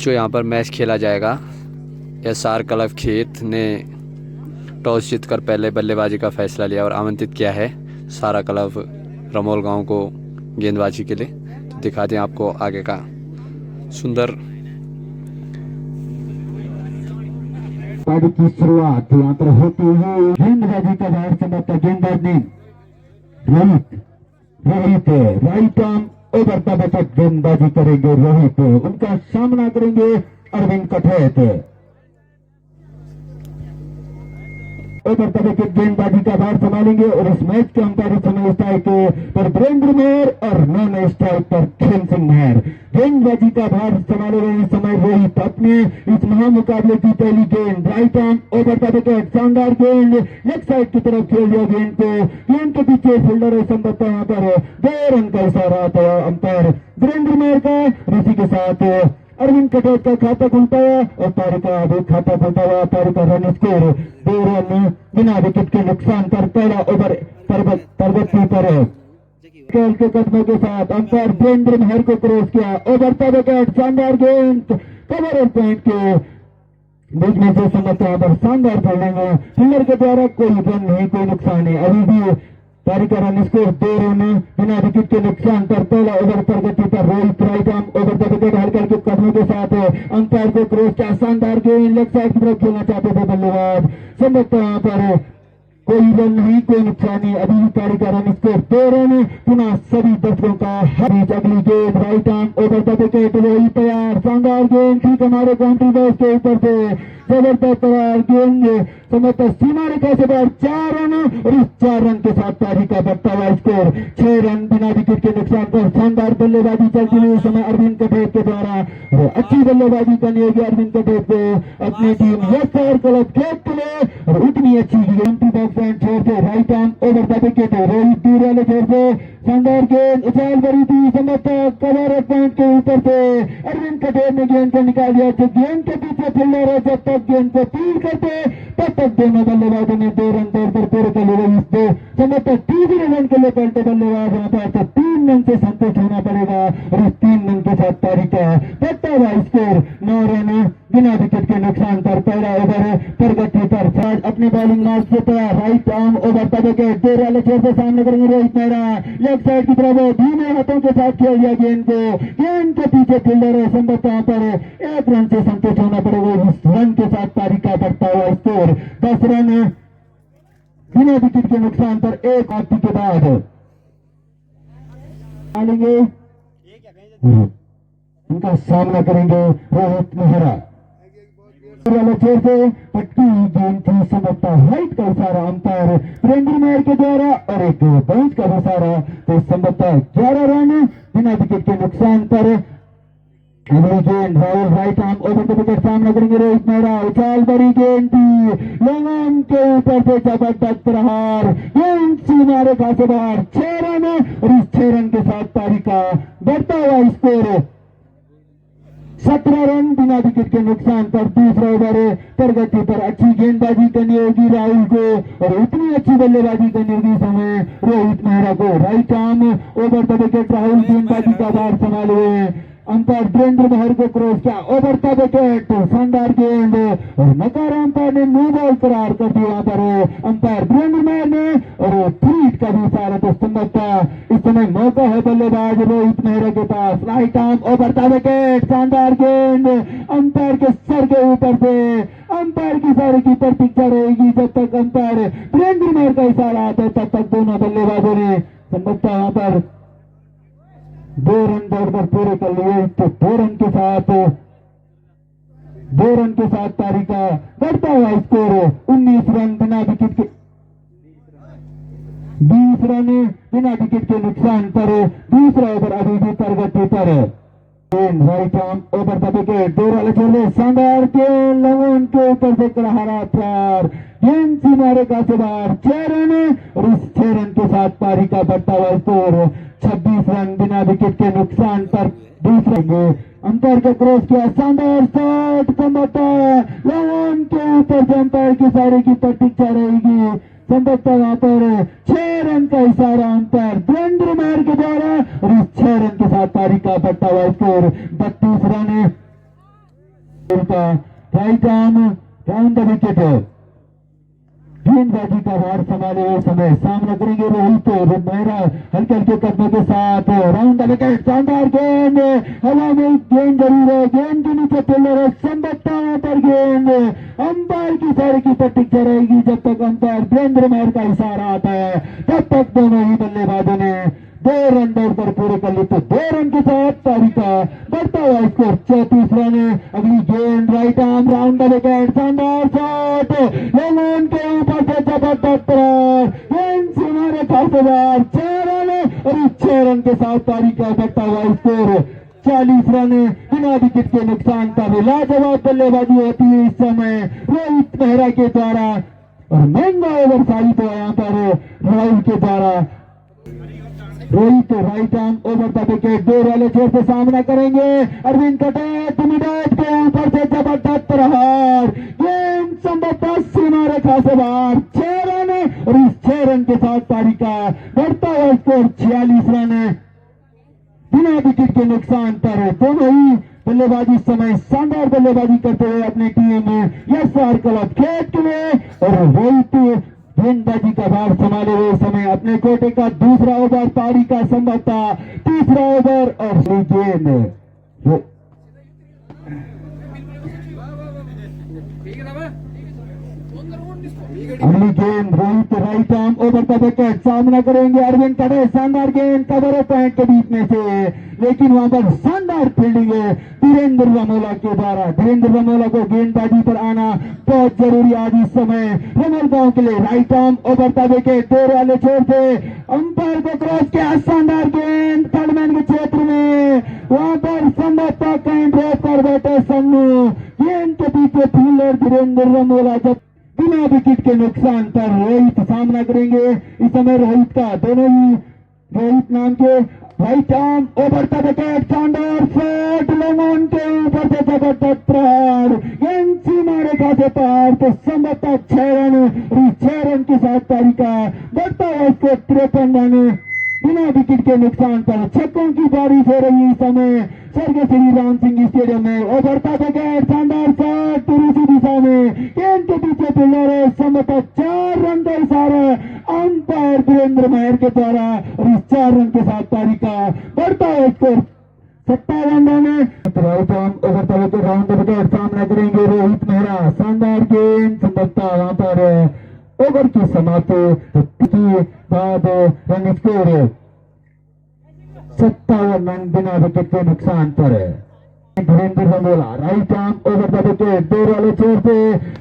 बच्चों यहाँ पर मैच खेला जाएगा। SR क्लब खेत ने टॉस जीतकर पहले बल्लेबाजी का फैसला लिया और आमंत्रित किया है सारा क्लब रमोल गांव को गेंदबाजी के लिए। तो दिखाते हैं आपको आगे का सुंदर। पारी की शुरुआत यहाँ पर होती हुई गेंदबाजी का बाहर से गेंदबाज ने Rohit right arm over the wicket गेंदबाजी करेंगे रोहित। उनका सामना करेंगे अरविंद कठेत। ओवर द विकेट गेंदबाजी का भार संभालेंगे और इस मैच के अंपायर समय स्ट्राइक पर वीरेंद्र मेहर और नॉन स्ट्राइक पर खेल सिंह मेहर। गेंदबाजी का भार संभाले हुए इस समय रोहित अपने इस महामुकाबले की पहली गेंद right arm over the wicket शानदार गेंद लेग साइड की तरफ खेल दिया। गेंद के पीछे फील्डर संभवतः यहाँ पर 2 रन का इशारा था अंपायर वीरेंद्र मेहर का। इसी के साथ अरविंद कटेत का खाता खुलता है और तारिका भी खाता खुलता हुआ। तारिका रन स्कोर 2 रन बिना विकेट के नुकसान पर पहला ओवर परगति पर खेल के कदमों के साथ अंपायर वीरेंद्र मेहर को क्रॉस किया। ओवर द विकेट शानदार गेंद कवर और पॉइंट के बीच में से समझते यहाँ पर शानदार फील्डिंग है। फील्डर के द्वारा कोई रन नहीं कोई नुकसान नहीं। अभी भी तारिका रन स्कोर 2 रन बिना विकेट के नुकसान पर पहला ओवर प्रगति पर Rohit right arm over the wicket हल्के हल्के कदमों के साथ अंपायर को क्रॉस किया। शानदार गेंद लेग साइड की तरफ खेलना चाहते थे बल्लेबाज संभवतः यहाँ पर कोई रन नहीं कोई नुकसान नहीं। अभी भी तारिका रन स्कोर 2 रन। पुनः सभी दर्शकों का हरीज अगली गेंद right arm over the wicket Rohit तैयार। शानदार गेंद ठीक हमारे बाउंड्री बॉक्स के ऊपर से जबरदस्त तैयार गेंद समझता सीमा रेखा से बाहर 4 रन और इस 4 रन के साथ तारिका बढ़ता हुआ स्कोर 6 रन बिना विकेट के नुकसान पर। शानदार बल्लेबाजी चलती हुई समय अरविंद कटेत के द्वारा अच्छी बल्लेबाजी करनी होगी अरविंद कटेत को अपनी टीम SR क्लब खेत के लिए और उतनी अच्छी गेंद छोर से right arm over the wicket Rohit दूर वाले छोर से शानदार गेंद उछाल भरी थी समझता कवर पॉइंट के ऊपर से अरविंद कटेत ने गेंद को निकाल दिया। तो गेंद के पीछे फील्डर है जब तक गेंद को फील्ड करते तब तक दोनों बल्लेबाजों ने 2 रन दौड़ पर पूरे कर लिए। समझता तीसरे रन के लिए पलटे बल्लेबाज यहाँ पर 3 रन से संतुष्ट होना पड़ेगा और इस 3 रन के साथ तारिका बढ़ता हुआ स्कोर 9 रन बिना विकेट के नुकसान पर पहला ओवर प्रगति पर। अपनी बॉलिंग मार्क से तैयार right arm over the wicket 2 वाले छोर से सामने करेंगे रोहित मेहरा लेग साइड की तरफ धीमे हाथों के साथ खेल दिया गेंद को। गेंद के पीछे फील्डर है संभवतः यहाँ पर 1 रन से संतुष्ट होना पड़ेगा। इस रन के साथ तारिका बढ़ता हुआ स्कोर 10 रन बिना विकेट के नुकसान पर 1 आउट के बाद डालेंगे उनका सामना करेंगे रोहित मेहरा। छोर से पट्टी गेंद थी समझता हाइट का इशारा अंपायर वीरेंद्र मेहर के द्वारा और एक बेंच का इशारा तो संभवतः 11 रन बिना विकेट के नुकसान पर। अगली गेंद Rahul right arm over the wicket सामना करेंगे रोहित मेहरा उछाल भरी गेंद थी लॉन्ग के ऊपर से जबरदस्त प्रहार गेंद सीमा रेखा से बाहर 6 रन और इस 6 रन के साथ तारिका बढ़ता हुआ स्कोर 17 रन बिना विकेट के नुकसान पर। दूसरा ओवर प्रगति पर अच्छी गेंदबाजी करनी होगी राहुल को और उतनी अच्छी बल्लेबाजी करनी होगी समय रोहित मेहरा को। Right arm over the wicket Rahul गेंदबाजी का भार संभाले हुए अंपायर वीरेंद्र मेहर को क्रॉस किया ओवर द विकेट शानदार गेंद और नकार अंपायर ने नो बॉल करार कर दिया यहाँ पर अंपायर वीरेंद्र मेहर ने और फ्रीट का भी इशारा तो संभवतः इस समय मौका है बल्लेबाज रोहित मेहरा के पास। Right arm over the wicket शानदार गेंद अंपायर के सर के ऊपर से अंपायर की इशारे की प्रतीक्षा रहेगी जब तक अंपायर वीरेंद्र मेहर का इशारा आता है तब तक दोनों बल्लेबाजों ने संभवतः यहाँ पर 2 रन दौड़कर पूरे कर लिए। तो 2 रन के साथ तारिका बढ़ता हुआ स्कोर 19 रन बिना विकेट के 20 रन बिना विकेट के नुकसान पर। दूसरा ओवर अभी भी प्रगति पर। Right arm over the wicket 2 वाले छोड़े शानदार गेंद लगन के ऊपर से करारा प्यार गेंद सीमा रेखा से बाहर 6 रन और इस 6 रन के साथ तारिका बढ़ता हुआ स्कोर 26 रन बिना विकेट के नुकसान पर। दूसरे अंपायर को क्रॉस किया शानदार शॉट संभवतः लगन के ऊपर से अंपायर की इशारे की प्रतीक्षा रहेगी संभवतः वहां पर 6 रन का इशारा अंपायर वीरेंद्र मेहर के द्वारा और इस 6 रन के साथ तारिका बढ़ता हुआ स्कोर 32 रन का right arm round the wicket. गेंदबाजी का भार संभाले हुए समय सामना करेंगे रोहित मेहरा हल्के हल्के कदमों के साथ राउंड द विकेट। शानदार गेंद हवा में, गेंद जरूर है, गेंद के नीचे फील्डर है, संभवतः पर गेंद अंपायर की साइड की प्रतीक्षा रहेगी जब तक अंपायर वीरेंद्र महर का इशारा आता है, तब तक दोनों ही बल्लेबाजों ने 2 रन दौड़कर पूरे कर लिए। तो 2 रन के साथ पारी का बढ़ता हुआ स्कोर 34 रन। अगली गेंद right arm round the wicket, शानदार शॉट लेमन के ऊपर से जबरदस्त गेंद सीमा रेखा से बाहर, 6 रन और इस 6 रन के साथ पारी का बढ़ता हुआ स्कोर 40 रन बिना विकेट के नुकसान पर। लाजवाब बल्लेबाजी होती है इस समय रोहित मेहरा के द्वारा और महंगा ओवर साबित हुआ यहाँ पर राहुल के द्वारा। Rohit right arm over the wicket, 2 वाले छोर से सामना करेंगे अरविंद कटेट मिडॉट के ऊपर से जबरदस्त प्रहार, गेंद संभवतः सीमा रेखा से बाहर, 6 रन और इस 6 रन के साथ पारी का बढ़ता हुआ स्कोर 46 रन बिना विकेट के नुकसान पर। दोनों ही बल्लेबाजी समय शानदार बल्लेबाजी करते हुए अपनी टीम एसआर क्लब खेत में और रोहित गेंदबाजी का भार संभाले हुए समय अपने कोटे का दूसरा ओवर, पारी का संभवतः तीसरा ओवर और गेंद अगली गेंद Rohit right arm over the wicket, सामना करेंगे अरविंद कड़े, शानदार गेंद कवर पॉइंट के बीच में से, लेकिन वहां पर शानदार फील्डिंग है वीरेंद्र रमोला के द्वारा। वीरेंद्र रमोला को गेंदबाजी पर आना बहुत जरूरी आज इस समय रमोल गांव के लिए। Right arm over the wicket, 2 वाले छोर से अंपायर को क्रॉस किया, शानदार गेंद थर्डमैन के क्षेत्र में, वहां पर संभवतः कहीं ड्रॉप कर बैठे सन्नू, गेंद के पीछे फील्डर वीरेंद्र रमोला जब बिना विकेट के नुकसान पर। रोहित सामना करेंगे इस समय रोहित का, दोनों ही रोहित नाम के right arm over the wicket, शानदार शॉट लेमन के ऊपर से जबरदस्त प्रहार, गेंद सीमा रेखा से पार, तो संभवतः 6 रन और 6 रन के साथ पारी का बढ़ता हुआ स्कोर 53 रन बिना विकेट के नुकसान पर। छक्कों की बारिश हो रही इस समय स्वर्गीय श्री राम सिंह स्टेडियम में। ओवर द विकेट, शानदार शॉट उसी दिशा में, गेंद के पीछे फील्डर है, संभवतः 4 रन का इशारा अंपायर वीरेंद्र महर के द्वारा और इस 4 रन के साथ पारी का बढ़ता हुआ score 57 run. Right arm over the wicket round the wicket, सामना करेंगे रोहित मेहरा, शानदार गेंद संभवतः वहां पर ओवर की समाप्ति के बाद रन स्कोर 57 रन बिना विकेट के नुकसान पर। Virendra Ramola right arm over the wicket, 2 वाले छोर से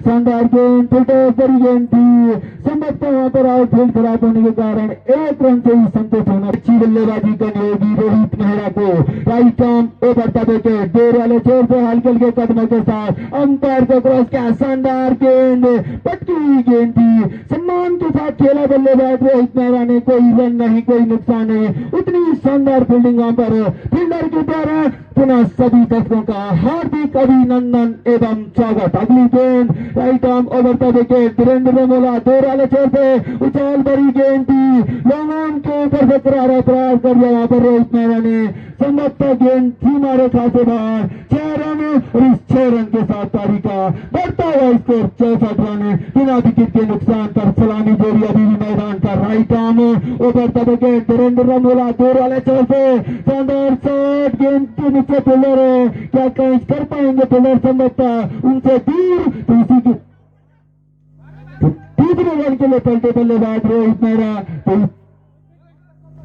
शानदार गेंद फिल्टर करी गेंद थी, संभवतः वहां पर आउटफील्ड खराब होने के कारण 1 रन से ही संतोष होना। अच्छी बल्लेबाजी करनी होगी रोहित मेहरा को। Right arm over the wicket, 2 वाले छोर से हल्के हल्के कदमों के साथ अंपायर को क्रॉस किया, शानदार गेंद पटकी हुई गेंद थी, सम्मान के साथ खेला बल्लेबाज रोहित मेहरा ने, कोई रन नहीं कोई नुकसान नहीं, उतनी शानदार फील्डिंग वहां पर फील्डर के द्वारा। पुनः सभी दर्शकों का हार्दिक अभिनंदन एवं स्वागत। अगली गेंद right arm over the wicket, Virendra Ramola 2 वाले छोर से उछाल भरी गेंद थी, लॉन्ग के ऊपर से करारा प्रहार कर दिया वहां पर रोहित मेहरा ने, संभवतः गेंद सीमा रेखा से बाहर, 6 रन और इस 6 रन के साथ पारी का बढ़ता हुआ स्कोर 64 रन बिना विकेट के नुकसान पर। सलामी जोड़ी अभी भी मैदान का। Right arm over the wicket, Virendra Ramola 2 वाले छोर से शानदार शॉट, गेंद के नीचे फील्डर है, क्या कैच कर पाएंगे फील्डर, संभवतः उनसे दूर, तो इसी की तीसरे रन के लिए पलटे बल्लेबाज रोहित मेहरा,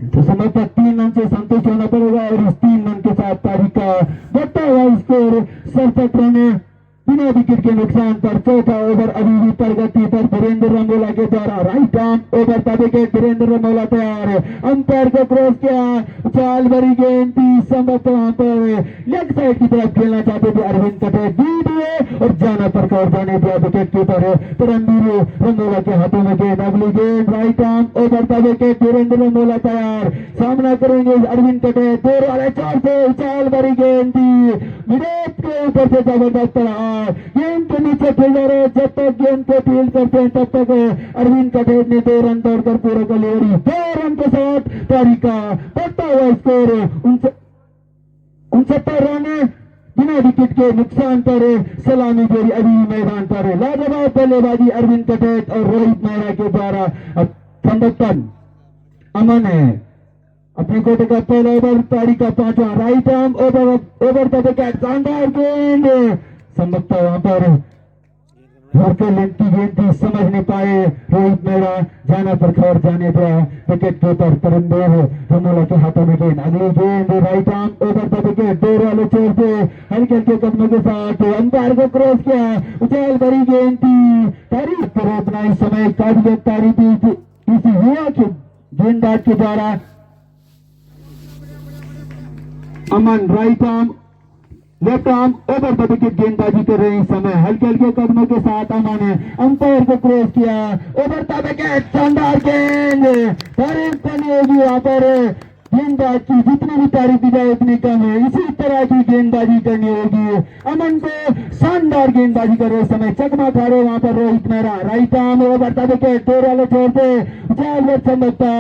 तो संभवतः 3 रन से संतुष्ट होना पड़ेगा और इस 3 रन के साथ पारी का बढ़ता हुआ स्कोर 67 रन बिना विकेट के नुकसान पर। चौथा ओवर अभी भी प्रगति पर वीरेंद्र रमोला के द्वारा। Right arm over the wicket, Virendra Ramola तैयार, अंपायर को क्रॉस किया, चाल भरी गेंद थी, संभवतः वहां पर लेग साइड की तरफ खेलना चाहते थे अरविंद कटे, दी दिए और जाना पर कौर जाने दिया विकेट कीपर रणबीर रमोला के हाथों में गेंद। अगली गेंद right arm over the wicket, Virendra Ramola तैयार, सामना करेंगे अरविंद कटे, 2 वाले छोर से चाल भरी गेंद थी, विकेट के ऊपर से जबरदस्त प्रहार, गेंद के नीचे फील्डर है, जब तक गेंद को फील्ड करते हैं तब तक अरविंद कटेर ने 2 रन दौड़कर पूरा कर लिया। 2 रन के साथ पारी का बढ़ता हुआ स्कोर 69 रन बिना विकेट के नुकसान पर सलामी जोड़ी अभी मैदान पर लाजवाब बल्लेबाजी अरविंद कटेत और रोहित मेहरा के द्वारा। अब संदर्पण अमन है अपने कोटे का पहला ओवर पारी का 5वां right arm over the wicket शानदार गेंद संभवतः वहां पर हल्के लेंथ की गेंद थी समझ नहीं पाए रोहित मेहरा जाना पर खबर जाने दिया विकेट के ऊपर तरनदेव रमोला के हाथों में गेंद अगली गेंद right arm over the wicket दो वाले छोर से हल्के हल्के कदमों के साथ अंपायर को क्रॉस किया उछाल भरी गेंद थी तारीफ करो अपना इस समय काबिल तारीफ इस युवा के गेंदबाज के द्वारा। Aman right arm left arm over the wicket गेंदबाजी कर रहे हैं इस समय हल्के हल्के कदमों के साथ अमन ने अंपायर को क्रॉस किया ओवर द विकेट शानदार गेंद तारीफ करनी होगी वहां पर गेंदबाज की जितनी भी तारीफ दी जाए उतनी कम है इसी तरह की गेंदबाजी करनी होगी अमन को शानदार गेंदबाजी कर रहे समय चकमा खा रहे वहां पर Rohit Mehra right arm over the wicket दो वाले छोर से संभवता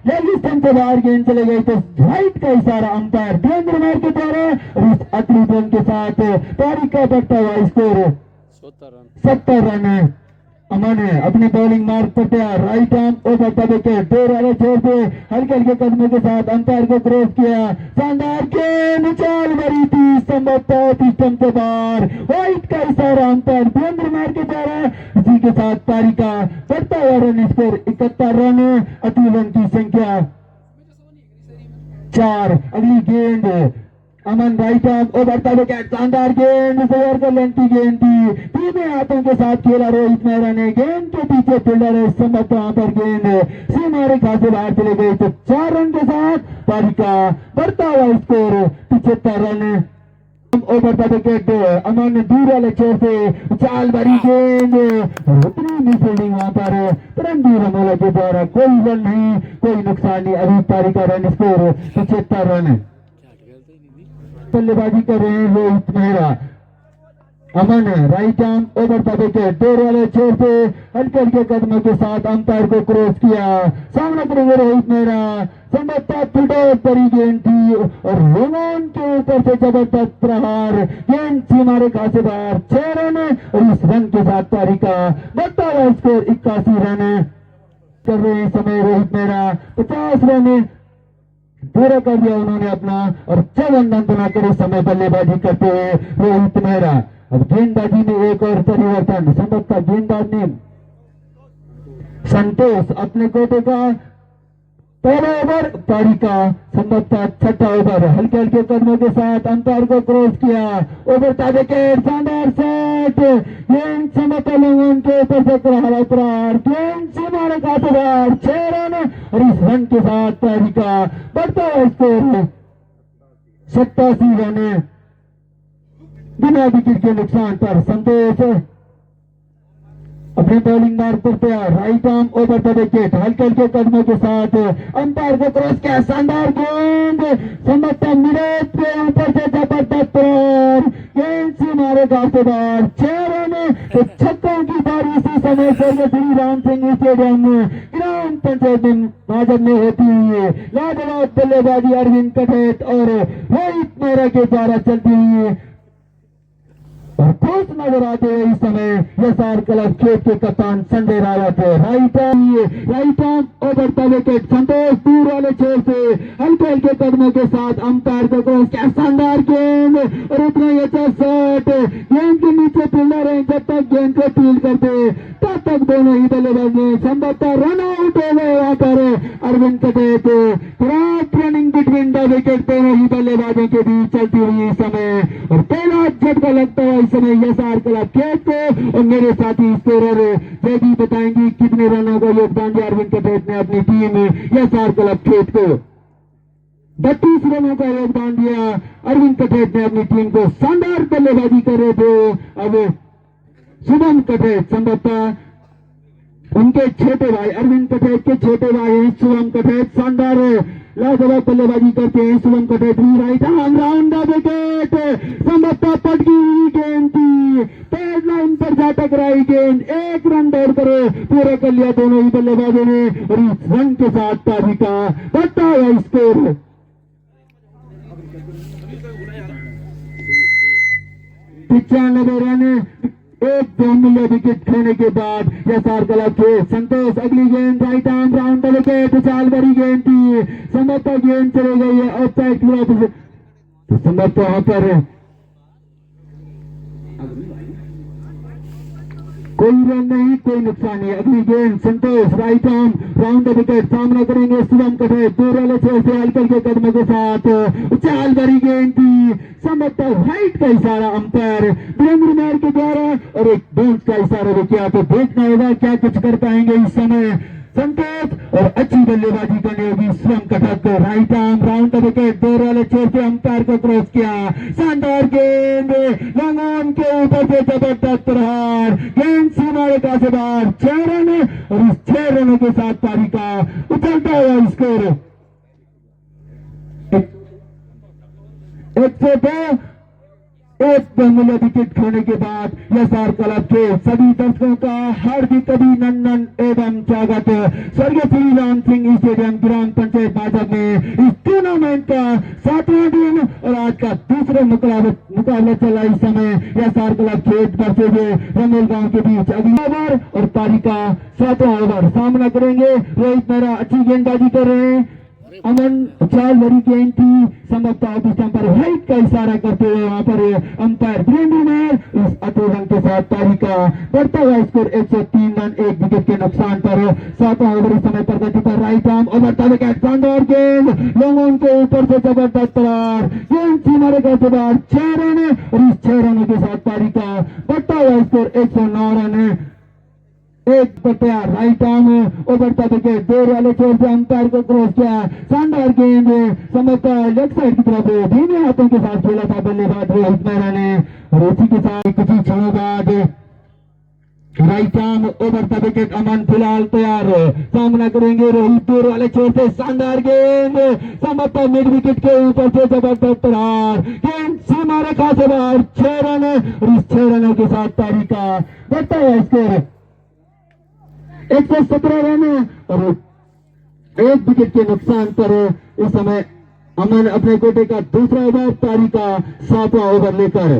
लेग स्टंप से बाहर गेंद चले गई तो राइट का इशारा अंपायर वीरेंद्र मेहर के द्वारा और इस अगली रन के साथ पारी का बढ़ता हुआ स्कोर 70 रन है। अमन है अपनी बॉलिंग मार्क पर तैयार right arm over the wicket दो वाले छोर से हल्के हल्के कदमों के साथ अंपायर को क्रॉस किया शानदार गेंद उछाल भरी थी संभवतः स्टंप से बाहर व्हाइट का इशारा अंपायर वीरेंद्र मेहर के द्वारा इसी के साथ पारी का बढ़ता हुआ रन स्कोर 71 रन अति रन की संख्या 4। अगली गेंद Aman right arm over the wicket शानदार गेंद ओवर को लेंथी गेंद थी धीमे हाथों के साथ खेला रोहित मेहरा ने गेंद के पीछे फील्डर है संभवतः वहां पर गेंद सीमा रेखा से बाहर चले गई तो 4 रन के साथ पारी का बढ़ता हुआ score 75 run over the wicket Aman दूर वाले छोर से उछाल भरी गेंद उतनी फील्डिंग वहां पर रणधीर रमोला के द्वारा कोई रन नहीं कोई नुकसान नहीं अभी पारी का रन स्कोर 75 रन बल्लेबाजी कर रहे हैं Rohit Mehra Aman right arm over the wicket दो वाले छोर से हल्के हल्के कदमों के साथ अंपायर को क्रॉस किया सामने करेंगे रोहित मेहरा संभवतः फिल्डर परी गेंद थी और रोमन के ऊपर से जबरदस्त प्रहार गेंद सीमा रेखा से बाहर 6 रन और इस रन के साथ पारी का बढ़ता हुआ स्कोर 81 रन कर रहे हैं समय रोहित मेहरा 50 रन पूरा कर दिया उन्होंने अपना और 4 रन बनाकर इस समय बल्लेबाजी करते हुए रोहित मेहरा। अब गेंदबाजी में एक और परिवर्तन संभवतः गेंदबाज ने संतोष अपने कोटे का पहला ओवर पारी का संभवतः 6ठा ओवर हल्के हल्के कदमों के साथ अंपायर को क्रॉस किया ओवर का विकेट शानदार शॉट गेंद समतल लोगों के ऊपर से हवा प्रहार गेंद सीमा रेखा से बाहर 6 रन और इस रन के साथ पारी का बढ़ता हुआ स्कोर 87 रन बिना विकेट के नुकसान पर संतोष अपने बॉलिंग मार्क पर तैयार right arm over the wicket हल्के हल्के कदमों के साथ अंपायर को क्रॉस किया शानदार गेंद संभवतः मिनट के ऊपर से जबरदस्त प्रहार गेंद से मारे से बाहर 6 रन तो छक्कों की बारी इसी समय स्वर्गीय श्री राम सिंह स्टेडियम ग्राम पंचायत भाजपा में होती हुई है लाजवाब बल्लेबाजी अरविंद कटेत और रोहित मेहरा के द्वारा चलती हुई और खुश नजर आते हैं इस समय एसआर क्लब खेत के कप्तान Sanjay Rawat right arm over the wicket Santosh दूर वाले छोर से हल्के हल्के कदमों के साथ अंपायर को क्रॉस किया शानदार गेंद और उतना ही अच्छा शॉट गेंद के नीचे फील्डर है जब तक गेंद को फील्ड करते तब तक दोनों ही बल्लेबाज ने संभवतः रन आउट हो गए वहां पर Arvind Katait cross running between the wicket दोनों ही बल्लेबाजों के बीच चलती हुई इस समय और पहला झटका लगता है समय एसआर क्लब खेत को और मेरे साथी स्कोरर जयदीप बताएंगे कितने रनों का योगदान दिया अरविंद कटेत ने अपनी टीम एसआर क्लब खेत को 32 रनों का योगदान दिया अरविंद कटेत ने अपनी टीम को शानदार बल्लेबाजी कर रहे थे। अब शुभम कटेत संभवतः उनके छोटे भाई अरविंद कटेत के छोटे भाई हैं शुभम कटेत शानदार लाजवाब बल्लेबाजी करते हैं Shubham Katait right arm round the wicket संभवतः पटकी हुई गेंद थी पैड लाइन पर जा टकराई गेंद 1 रन दौड़ कर पूरा कर लिया दोनों ही बल्लेबाजों ने और इस रन के साथ पारी का बढ़ता हुआ स्कोर 95 रन, एक बहुमूल्य विकेट खोने के बाद एसआर क्लब के संतोष अगली गेंद right arm round the wicket, चाल भरी गेंद थी, समर्थ गेंद चली गई है ऑफसाइड की तरफ, तो समर्थ वहां पर कोई रन नहीं, कोई नुकसान नहीं। अगली गेंद Santosh right arm round the wicket, सामना करेंगे शिवम कटे, दूर वाले छोर से हल्के हल्के कदमों के साथ, चाल भरी गेंद थी, समर्थ राइट का इशारा अंपायर वीरेंद्र मेहर के द्वारा और एक बाउंस का इशारा भी किया, तो देखना होगा क्या कुछ कर पाएंगे इस समय संकेत, और अच्छी बल्लेबाजी करनी होगी शिवम कटक को, right arm round the wicket, दूर वाले छोर से अंपायर को क्रॉस किया, शानदार गेंद लॉन्ग ऑन के ऊपर से जबरदस्त प्रहार, गेंद सीमा रेखा से बाहर, 6 रन, और इस 6 रनों के साथ पारी का उछलता हुआ स्कोर 102। एक बहुमूल्य विकेट खोने के बाद एसआर क्लब के सभी दर्शकों का हार्दिक अभिनंदन एवं स्वागत स्वर्गीय श्री राम सिंह स्टेडियम ग्राम पंचायत भाजपा में इस टूर्नामेंट का 7वां दिन और आज का दूसरा मुकाबला चला। इस समय एसआर क्लब खेत वर्सेज रमेल गांव के बीच अगली ओवर और पारी का 7वां ओवर, सामना करेंगे रोहित मेहरा, अच्छी गेंदबाजी कर रहे हैं, अमन चाल भरी गेंद थी, समर्थ ऑफ स्टंप पर राइट का इशारा करते हुए वहां पर अंपायर वीरेंद्र मेहर इस अतुल रन के साथ पारी का बढ़ता हुआ स्कोर 103 रन, एक विकेट के नुकसान पर 7वां ओवर इस समय प्रगति पर, right arm over the wicket, शानदार गेंद लॉन्ग ऑन के ऊपर से जबरदस्त प्रहार, गेंद सीमा रेखा से बाहर, 6 रन, और इस 6 रनों के साथ पारी का बढ़ता हुआ स्कोर 109 रन, एक बट्टा right arm over the wicket, दूर वाले छोर से अंपायर को क्रॉस किया, शानदार गेंद समर्थ लेफ्ट साइड की तरफ धीमे हाथों के साथ खेला था बल्लेबाज रोहित मेहरा ने, और उसी के साथ कुछ ही क्षणों बाद right arm over the wicket, Aman फिलहाल तैयार, सामना करेंगे रोहित, दूर वाले छोर से शानदार गेंद समर्थ मिड विकेट के ऊपर से जबरदस्त प्रहार, गेंद सीमा रेखा से बाहर, 6 रन, और इस 6 रनों के साथ पारी का बढ़ता हुआ स्कोर 117 रन, और एक विकेट के नुकसान पर इस समय अमन अपने कोटे का दूसरा ओवर, पारी का 7वां ओवर लेकर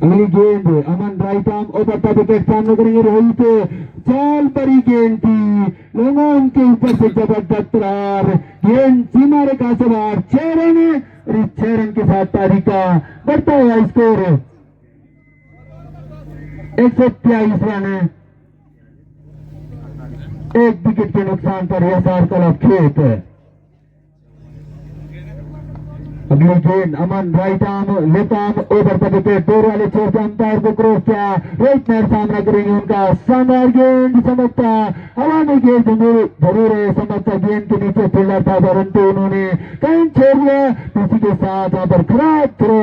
अगली गेंद Aman right arm over the wicket, सामने करेंगे रोहित, चाल भरी गेंद थी, लॉन्ग ऑन के ऊपर से जबरदस्त प्रहार, गेंद सीमा रेखा से बाहर, 6 रन, और इस 6 रन के साथ पारी का बढ़ता हुआ स्कोर 123 रन, एक विकेट के नुकसान पर एसआर क्लब खेत। अगली गेंद Aman right arm left arm over the wicket, दूर वाले छोर से अंपायर को क्रॉस किया, रोहित मेहर सामना करेंगे उनका, शानदार गेंद समर्थ हवा में गेंद जरूर है, समर्थ गेंद के नीचे फील्डर था परंतु उन्होंने कहीं छोड़ दिया, इसी के साथ वहां पर खराब throw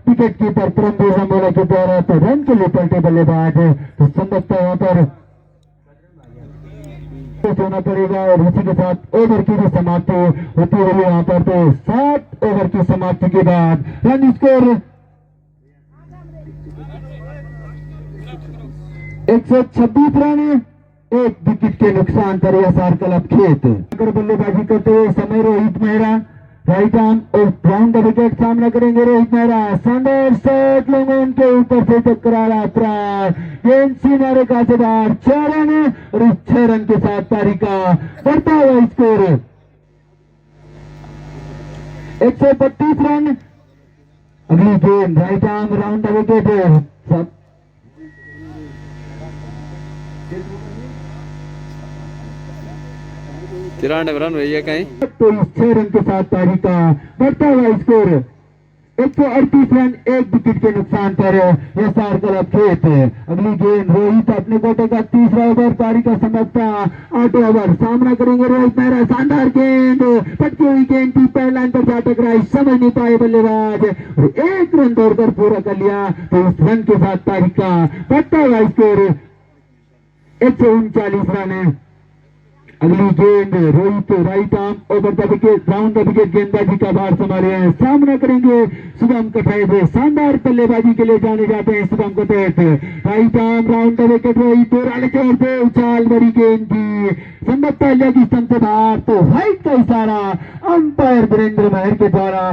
wicket keeper Paramvir Ramola के द्वारा, तो रन के लिए पलटे बल्लेबाज, तो संभवतः वहां पर होना पड़ेगा, और इसी के साथ ओवर की भी समाप्ति होती हुई वहां पर, तो 7 ओवर की समाप्ति के बाद रन स्कोर 126 रन, एक विकेट के नुकसान पर एसआर क्लब खेत। अगर बल्लेबाजी करते हुए समय रोहित मेहरा राइट आर्म और राउंड द विकेट, सामना करेंगे रोहित मेहरा, शानदार शॉट लॉन्ग ऑन के ऊपर से टकराया प्रहार, गेंद सीमा रेखा से बाहर, 6 रन, और इस 6 रन के साथ पारी का बढ़ता हुआ स्कोर 132 रन। अगली गेंद right arm round the wicket, 93 run भैया कहीं, तो इस 6 रन के साथ पारी का बढ़ता हुआ स्कोर 138 रन, एक विकेट के नुकसान पर एसआर क्लब खेत। अगली गेंद रोहित अपने कोटे का तीसरा ओवर, पारी का समाप्ता 8 ओवर, सामना करेंगे रोहित मेहरा, शानदार गेंद पटकी हुई गेंद थी, पहले लाइन पर जा टकराई, समझ नहीं पाए बल्लेबाज, और 1 रन दौड़कर पूरा कर लिया, तो इस रन के साथ पारी का बढ़ता हुआ स्कोर 139 रन है। अगली गेंद Rohit right arm over the wicket round the wicket गेंदबाजी का भार संभाले हैं सामना करेंगे शुभम कटैत शानदार बल्लेबाजी के लिए जाने जाते हैं Shubham Katait right arm round the wicket Rohit राले छोड़ दे उछाल बड़ी गेंद की संभवतः लेग स्टंप से बाहर तो हाइट का इशारा अंपायर वीरेंद्र महर के द्वारा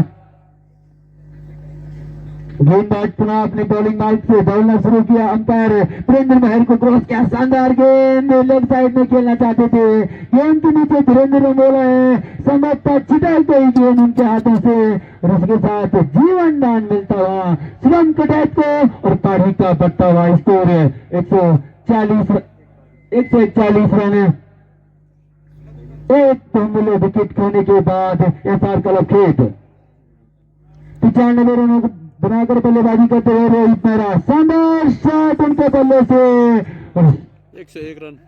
गेंदबाज पुनः अपने बॉलिंग मार्क से दौड़ना शुरू किया अंपायर वीरेंद्र महर को क्रॉस किया शानदार गेंद लेग साइड में खेलना चाहते थे गेंद के नीचे वीरेंद्र रंगोला है संभवतः छिटक गई गेंद उनके हाथों से और उसके साथ जीवन दान मिलता हुआ शुभम कटैत को और पारी का बढ़ता हुआ स्कोर 141 रन एक बहुमूल्य विकेट खोने के बाद एसआर क्लब खेत 95 रनों बनाकर बल्लेबाजी करते हुए रोहित मेहरा शानदार शॉट उनके बल्ले से 101 रन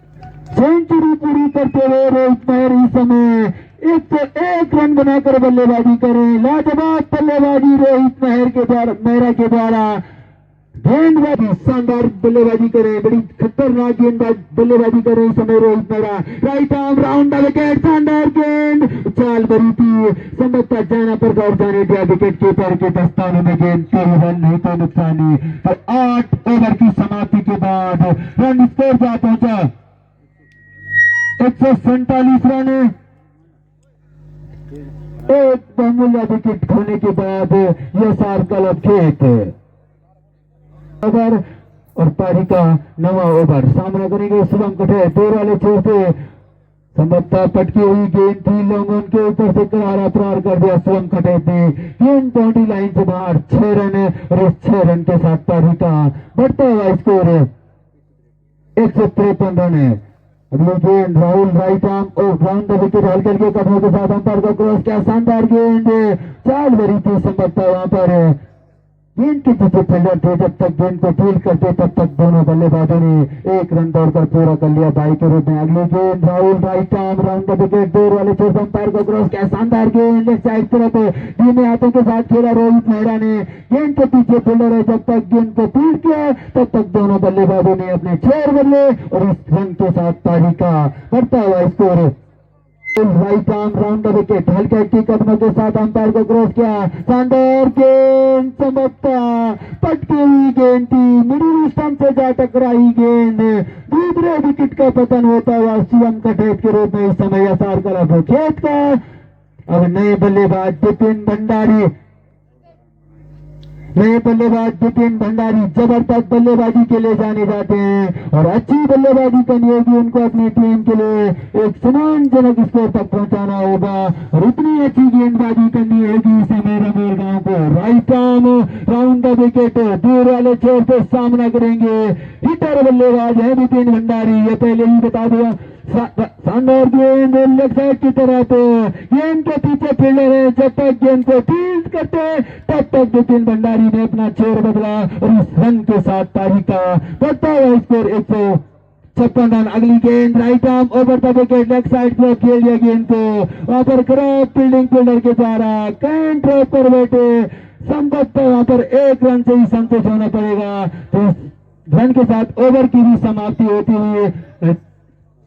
सेंचुरी पूरी करते हुए रोहित मेहर इस समय 101 रन बनाकर बल्लेबाजी करें लाजवाब बल्लेबाजी रोहित मेहरा के द्वारा गेंदबाजी शानदार बल्लेबाजी करें बड़ी खतरनाक गेंदबाज बल्लेबाजी करें इस समय Rohit Mehra right arm round the wicket शानदार गेंद चाल बड़ी थी संभवतः जाना पर गौर जाने दिया विकेट कीपर के दस्ताने में गेंद 3 रन नहीं तो नुकसानी तो 8 ओवर की समाप्ति के बाद रन स्कोर जा पहुंचा 147 रन एक बहुमूल्य विकेट खोने के बाद एसआर क्लब खेत ओवर और पारी का 9वां ओवर सामना करेंगे शुभम कटैत दूर वाले छोर से संभवतः पटकी हुई गेंद थी लोगों के ऊपर से करारा प्रहार कर दिया शुभम कटैत ने गेंद बाउंड्री लाइन से बाहर 6 रन और इस 6 रन के साथ पारी का बढ़ता हुआ स्कोर 153 रन है अगली गेंद राहुल राइट आर्म और ग्राउंड द विकेट हल करके कदमों के साथ अंपायर को क्रॉस किया शानदार गेंद चाल भरी थी संभवतः वहां पर गेंद के पीछे फील्डर थे जब तक गेंद को फील्ड करते तब तक दोनों बल्लेबाजों ने एक रन दौड़कर पूरा कर लिया बाई के रूप में अगली गेंद Rahul right arm round the wicket दूर वाले छोर अंपायर को क्रॉस किया शानदार गेंद लेफ्ट साइड तरफ धीमे हाथों के साथ खेला रोहित मेहरा ने गेंद के पीछे फील्डर है जब तक गेंद को फील्ड किया तब तक दोनों बल्लेबाजों ने अपने 6 बल्ले और इस रन के साथ पारी का बढ़ता हुआ score right arm round the wicket हल्के हल्की कदमों के साथ अंपायर को क्रॉस किया शानदार गेंद चमकता पटकी हुई गेंद थी मिडिल स्टंप से जा टकराई गेंद दूसरे विकेट का पतन होता हुआ शुभम कटैत के रूप में इस समय एसआर क्लब खेत का अब नए बल्लेबाज बिपिन भंडारी जबरदस्त बल्लेबाजी के लिए जाने जाते हैं और अच्छी बल्लेबाजी करनी होगी उनको अपनी टीम के लिए एक सम्मानजनक स्कोर तक पहुंचाना होगा और इतनी अच्छी गेंदबाजी करनी होगी इस समय रमेर गांव को right arm round the wicket दूर वाले छोर से सामना करेंगे हिटर बल्लेबाज है बिपिन भंडारी ये पहले ही बता दिया शानदार गेंद लेग साइड की तरफ गेंद के पीछे फील्डर है जब तक गेंद को फील्ड करते तब तक बिपिन भंडारी ने अपना चेयर बदला और इस रन के साथ पारी का बढ़ता हुआ स्कोर 156 रन अगली गेंद right arm over the wicket leg side पर खेल दिया गेंद को वहां पर क्रॉस फील्डिंग फील्डर के द्वारा कैंट पर बैठे संभवतः वहां पर 1 रन से ही संतोष होना पड़ेगा तो रन के साथ ओवर की भी समाप्ति होती हुई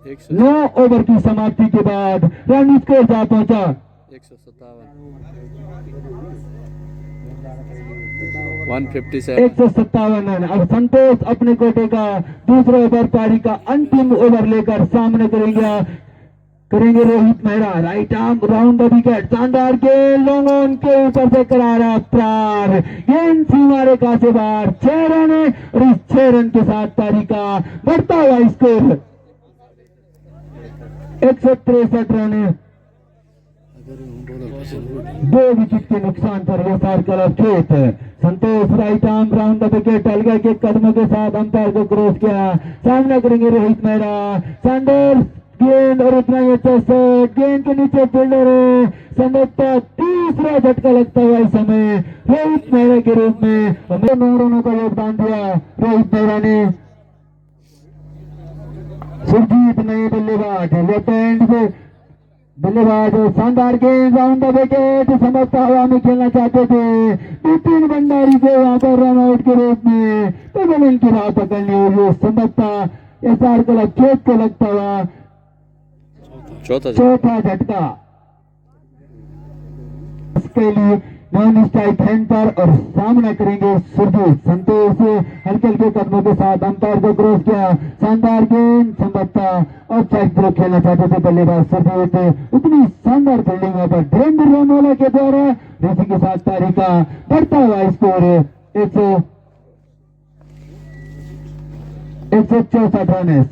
9 ओवर की समाप्ति के बाद रन स्कोर जा पहुंचा 157 रन अब संतोष अपने कोटे का दूसरा ओवर पारी का अंतिम ओवर लेकर सामने करेंगे Rohit Mehra right arm round the wicket शानदार गेंद लोगों के ऊपर से करारा प्रहार गेंद सीमा रेखा से बाहर 6 रन और इस 6 रन के साथ पारी का बढ़ता हुआ स्कोर 163 रन 2 विकेट के नुकसान पर एसआर क्लब खेत Santosh right arm round the wicket अलगा के कदमों के साथ अंपायर को क्रॉस किया सामना करेंगे रोहित मेहरा शानदार गेंद और उतना ही अच्छा शॉट गेंद के नीचे फील्डर है संभवतः तीसरा झटका लगता हुआ इस समय रोहित मेहरा के रूप में 9 रनों का योगदान दिया रोहित मेहरा ने सुरजीत नए बल्लेबाज लेफ्ट हैंड से बल्लेबाज शानदार गेंद राउंड द विकेट संभवतः हवा में खेलना चाहते थे बिपिन भंडारी को वहां पर रन आउट के रूप में तो इनकी राह पकड़नी होगी संभवतः एसआर क्लब खेत को लगता हुआ चौथा झटका इसके लिए नॉन स्ट्राइक हैंड पर और सामना करेंगे सुरजीत संतोष हल्के हल्के कदमों के साथ अंपायर को क्रॉस किया शानदार गेंद संभवतः ऑफसाइड थ्रो खेलना चाहते थे बल्लेबाज सुरजीत उतनी शानदार फील्डिंग पर वीरेंद्र रामोला के द्वारा रेसी के साथ पारी का बढ़ता हुआ स्कोर 164 रन है।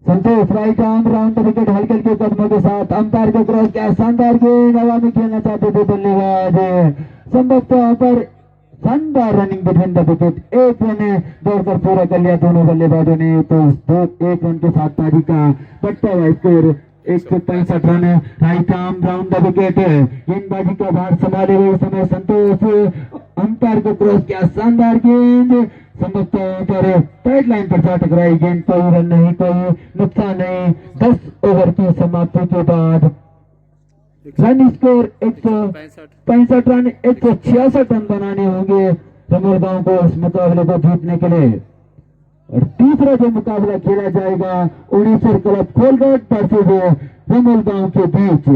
Santosh right arm round the wicket हल्के हल्के कदमों के साथ अंपायर को क्रॉस किया शानदार गेंद हवा में खेलना चाहते थे बल्लेबाज संभवतः पर शानदार रनिंग बिटवीन द विकेट एक रन दौड़कर पूरा कर लिया दोनों बल्लेबाजों ने तो एक रन के साथ पारी का बढ़ता हुआ score 165 run right arm round the wicket गेंदबाजी का भार संभाले हुए समय संतोष अंपायर को क्रॉस किया शानदार गेंद संभवतः पर टाइट लाइन पर जा टकराई गेंद कोई रन नहीं कोई नुकसान नहीं 10 ओवर की समाप्ति के बाद रन स्कोर 165 रन 166 रन बनाने होंगे रमोल गांव को इस मुकाबले को जीतने के लिए और तीसरा जो मुकाबला खेला जाएगा उड़ीसा क्लब खोलगढ़ वर्सेस रमोल गांव के बीच